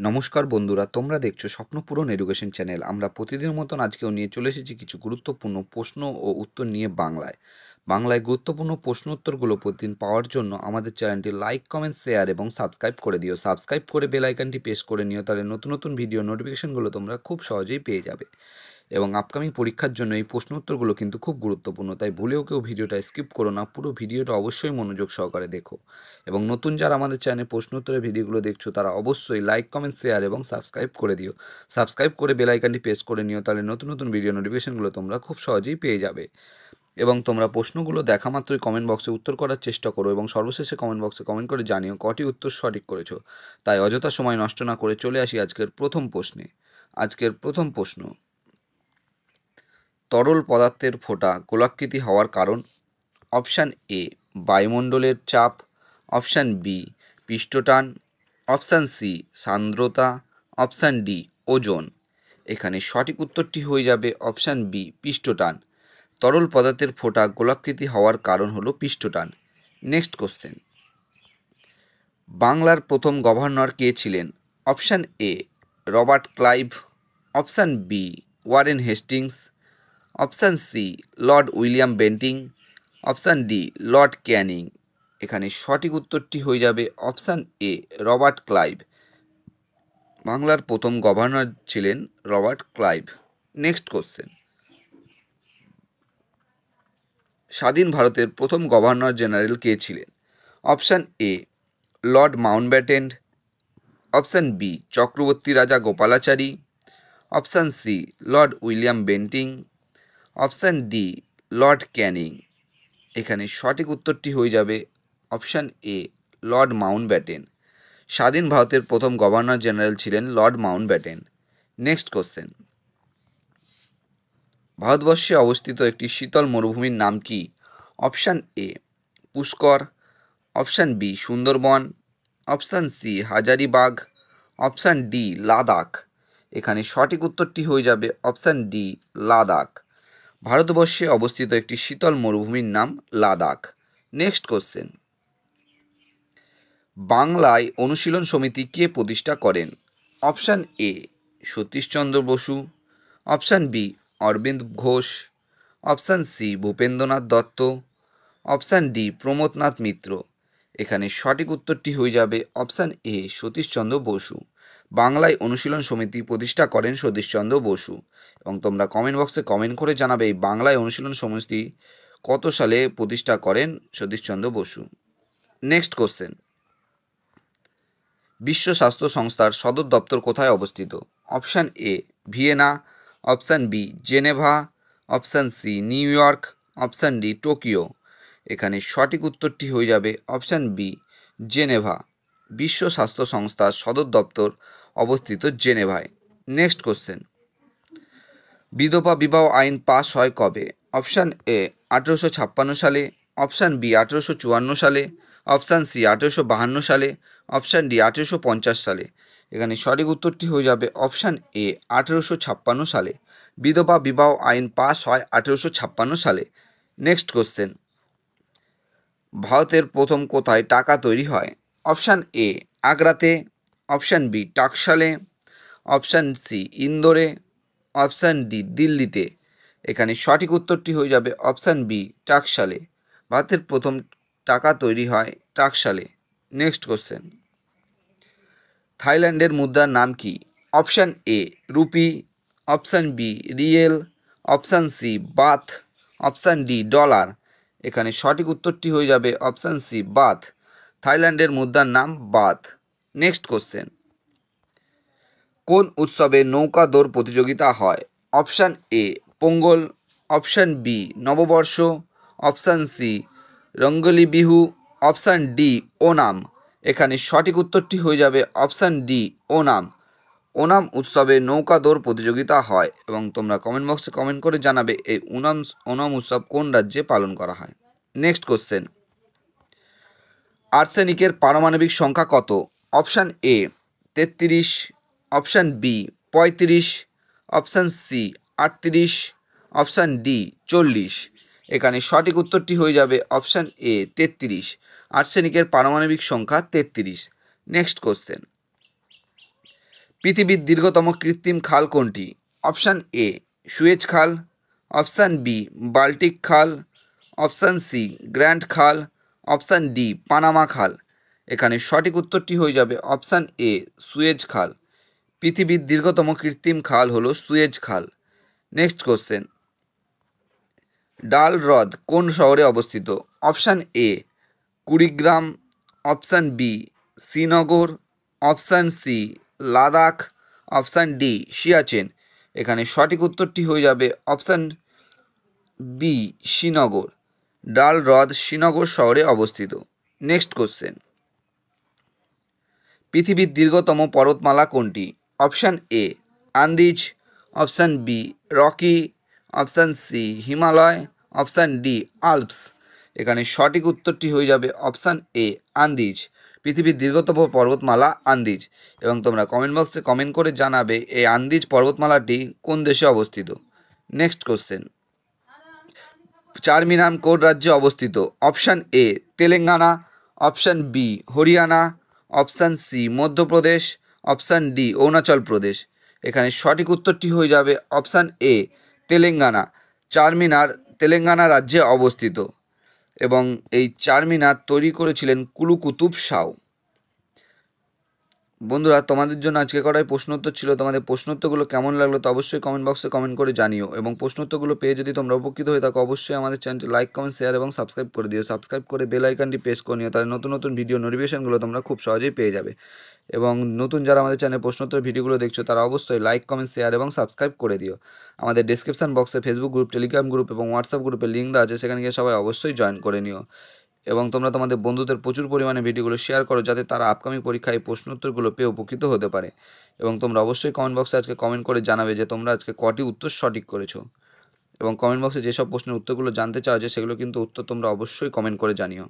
নমস্কার বন্ধুরা, তোমরা দেখছো স্বপ্নপূরণ এডুকেশন চ্যানেল। আমরা প্রতিদিনের মতন আজকেও নিয়ে চলে এসেছি কিছু গুরুত্বপূর্ণ প্রশ্ন ও উত্তর নিয়ে বাংলায় গুরুত্বপূর্ণ প্রশ্ন উত্তরগুলো প্রতিদিন পাওয়ার জন্য আমাদের চ্যানেলটি লাইক, কমেন্ট, শেয়ার এবং সাবস্ক্রাইব করে দিও। সাবস্ক্রাইব করে বেল আইকনটি প্রেস করে নিও, তাহলে নতুন নতুন ভিডিও নোটিফিকেশনগুলো তোমরা খুব সহজেই পেয়ে যাবে। এবং আপকামিং পরীক্ষার জন্য এই প্রশ্ন উত্তরগুলো কিন্তু খুব গুরুত্বপূর্ণ, তাই ভুলেও কেউ ভিডিওটা স্কিপ করো না, পুরো ভিডিওটা অবশ্যই মনোযোগ সহকারে দেখো। এবং নতুন যারা আমাদের চ্যানেলে প্রশ্ন উত্তরের ভিডিওগুলো দেখছো তারা অবশ্যই লাইক, কমেন্ট, শেয়ার এবং সাবস্ক্রাইব করে দিও। সাবস্ক্রাইব করে বেল আইকনটি প্রেস করে নিও, তাহলে নতুন নতুন ভিডিও নোটিফিকেশনগুলো তোমরা খুব সহজেই পেয়ে যাবে। এবং তোমরা প্রশ্নগুলো দেখা মাত্রই কমেন্ট বক্সে উত্তর করার চেষ্টা করো এবং সর্বশেষে কমেন্ট বক্সে কমেন্ট করে জানিও কটি উত্তর সঠিক করেছো। তাই অযথা সময় নষ্ট না করে চলে আসি আজকের প্রথম প্রশ্নে। আজকের প্রথম প্রশ্ন: তরল পদার্থের ফোঁটা গোলাকৃতি হওয়ার কারণ? অপশান এ বায়ুমণ্ডলের চাপ, অপশান বি পৃষ্ঠটান, অপশান সি সান্দ্রতা, অপশান ডি ওজন। এখানে সঠিক উত্তরটি হয়ে যাবে অপশান বি পৃষ্ঠটান। তরল পদার্থের ফোঁটা গোলাকৃতি হওয়ার কারণ হলো পৃষ্ঠটান। নেক্সট কোশ্চেন: বাংলার প্রথম গভর্নর কে ছিলেন? Option A Robert Clive, option B Warren Hastings, option C Lord William Bentinck, option D Lord Canning. এখানে সঠিক উত্তরটি হয়ে যাবে অপশান এ রবার্ট ক্লাইভ। বাংলার প্রথম গভর্নর ছিলেন রবার্ট ক্লাইভ। নেক্সট কোশ্চেন: স্বাধীন ভারতের প্রথম গভর্নর জেনারেল কে ছিলেন? Option A lord Mountbatten, option B Chakravarti Raja Gopalachari, option C Lord William Bentinck, option D Lord Canning. এখানে সঠিক উত্তরটি হয়ে যাবে অপশান এ লর্ড মাউন্টব্যাটেন। স্বাধীন ভারতের প্রথম গভর্নর জেনারেল ছিলেন লর্ড মাউন্টব্যাটেন। নেক্সট কোশ্চেন: ভারতবর্ষে অবস্থিত একটি শীতল মরুভূমির নাম কি? Option A Pushkar, option B Sundarban, option C Hazaribagh, option D Ladakh. এখানে সঠিক উত্তরটি হয়ে যাবে অপশান ডি লাদাখ। ভারতবর্ষে অবস্থিত একটি শীতল মরুভূমির নাম লাদাখ। নেক্সট কোশ্চেন: বাংলায় অনুশীলন সমিতি কে প্রতিষ্ঠা করেন? Option A Satish Chandra Basu, option B Aurobindo Ghosh, option C Bhupendranath Dutta, option D Pramathanath Mitra. এখানে সঠিক উত্তরটি হয়ে যাবে অপশান এ সতীশচন্দ্র বসু। বাংলায় অনুশীলন সমিতি প্রতিষ্ঠা করেন সতীশচন্দ্র বসু। এবং তোমরা কমেন্ট বক্সে কমেন্ট করে জানাবে এই বাংলায় অনুশীলন সমিতি কত সালে প্রতিষ্ঠা করেন সতীশচন্দ্র বসু। নেক্সট কোশ্চেন: বিশ্ব স্বাস্থ্য সংস্থার সদর দপ্তর কোথায় অবস্থিত? Option A Vienna, option B Geneva, option C New York, option D Tokyo. এখানে সঠিক উত্তরটি হয়ে যাবে অপশান বি জেনেভা। বিশ্ব স্বাস্থ্য সংস্থার সদর দপ্তর অবস্থিত জেনেভায়। নেক্সট কোশ্চেন: বিধবা বিবাহ আইন পাস হয় কবে? অপশান এ 1856 সালে, অপশান বি 1854 সালে, অপশান সি 1852 সালে, অপশান ডি 1850 সালে। এখানে সঠিক উত্তরটি হয়ে যাবে অপশান এ 1856 সালে। বিধবা বিবাহ আইন পাস হয় 1856 সালে। নেক্সট কোশ্চেন: ভারতের প্রথম কোথায় টাকা তৈরি হয়? অপশান এ আগ্রাতে, অপশান বি টাকসালে, অপশান সি ইন্দোরে, অপশান ডি দিল্লিতে। এখানে সঠিক উত্তরটি হয়ে যাবে অপশান বি টাকসালে। ভারতের প্রথম টাকা তৈরি হয় টাকসালে। নেক্সট কোশ্চেন: থাইল্যান্ডের মুদ্রার নাম কি? Option A rupee, option B riel, option C baht, option D dollar. এখানে সঠিক উত্তরটি হয়ে যাবে অপশান সি বাথ। থাইল্যান্ডের মুদ্রার নাম বাথ। নেক্সট কোশ্চেন: কোন উৎসবে নৌকা দৌড় প্রতিযোগিতা হয়? Option A Pongal, option B Nababarsha, option C Rongali Bihu, option D Onam. এখানে সঠিক উত্তরটি হয়ে যাবে অপশান ডি ওনাম। ওনাম উৎসবে নৌকা দৌড় প্রতিযোগিতা হয়। এবং তোমরা কমেন্ট বক্সে কমেন্ট করে জানাবে এই ওনাম উৎসব কোন রাজ্যে পালন করা হয়। নেক্সট কোশ্চেন: আর্সেনিকের পারমাণবিক সংখ্যা কত? Option A 33, option B 35, option C 38, option D 40। এখানে সঠিক উত্তরটি হয়ে যাবে অপশান এ 33। আর্সেনিকের পারমাণবিক সংখ্যা 33। নেক্সট কোশ্চেন: পৃথিবীর দীর্ঘতম কৃত্রিম খাল কোনটি? অপশান এ সুয়েজ খাল, অপশান বি বাল্টিক খাল, অপশান সি গ্র্যান্ড খাল, অপশান ডি পানামা খাল। এখানে সঠিক উত্তরটি হয়ে যাবে অপশান এ সুয়েজ খাল। পৃথিবীর দীর্ঘতম কৃত্রিম খাল হলো সুয়েজ খাল। নেক্সট কোশ্চেন, ডাল হ্রদ কোন শহরে অবস্থিত? Option A Kurigram, option B Srinagar, option C Ladakh, option D Siachen. এখানে সঠিক উত্তরটি হয়ে যাবে অপশান বি শ্রীনগর। ডাল হ্রদ শ্রীনগর শহরে অবস্থিত। নেক্সট কোশ্চেন, পৃথিবীর দীর্ঘতম পর্বতমালা কোনটি? Option A Andes, option B Rocky, option C Himalaya, option D Alps. এখানে সঠিক উত্তরটি হয়ে যাবে অপশান এ আন্দিজ। পৃথিবীর দীর্ঘতম পর্বতমালা আন্দিজ। এবং তোমরা কমেন্ট বক্সে কমেন্ট করে জানাবে এই আন্দিজ পর্বতমালাটি কোন দেশে অবস্থিত। নেক্সট কোশ্চেন, চারমিনার কোন রাজ্যে অবস্থিত? Option A Telangana, option B Haryana, option C Madhya Pradesh, option D Arunachal Pradesh. এখানে সঠিক উত্তরটি হয়ে যাবে অপশান এ তেলেঙ্গানা। চারমিনার তেলেঙ্গানা রাজ্যে অবস্থিত এবং এই চারমিনার তৈরি করেছিলেন কুলু কুতুব শাহ। বন্ধুরা, তোমাদের জন্য আজকে করাই প্রশ্নোত্তর ছিল। তোমাদের প্রশ্নোত্তরগুলো কেমন লাগলো তো অবশ্যই কমেন্ট বক্সে কমেন্ট করে জানিও। এবং প্রশ্নোত্তরগুলো পেয়ে যদি তোমরা উপকৃত হয়ে থাকো অবশ্যই আমাদের চ্যানেলটি লাইক, কমেন্ট, শেয়ার এবং সাবস্ক্রাইব করে দিও। সাবস্ক্রাইব করে বেল আইকনটি প্রেস করে নিও, তাহলে নতুন নতুন ভিডিও নোটিফিকেশনগুলো তোমরা খুব সহজেই পেয়ে যাবে। এবং নতুন যারা আমাদের চ্যানেলে প্রশ্নোত্তর ভিডিওগুলো দেখছো তারা অবশ্যই লাইক, কমেন্ট, শেয়ার এবং সাবস্ক্রাইব করে দিও। আমাদের ডেসক্রিপশন বক্সে ফেসবুক গ্রুপ, টেলিগ্রাম গ্রুপ এবং হোয়াটসঅ্যাপ গ্রুপের লিঙ্ক দেওয়া আছে, সেখানে গিয়ে সবাই অবশ্যই জয়েন করে নিও। এবং তোমরা তোমাদের বন্ধুদের প্রচুর পরিমাণে ভিডিওগুলো শেয়ার করো যাতে তারা আপকামিং পরীক্ষায় এই প্রশ্নোত্তরগুলো পেয়ে উপকৃত হতে পারে। এবং তোমরা অবশ্যই কমেন্ট বক্সে আজকে কমেন্ট করে জানাবে যে তোমরা আজকে কটি উত্তর সঠিক করেছো। এবং কমেন্ট বক্সে যেসব প্রশ্নের উত্তরগুলো জানতে চাও যে সেগুলো কিন্তু উত্তর তোমরা অবশ্যই কমেন্ট করে জানিও।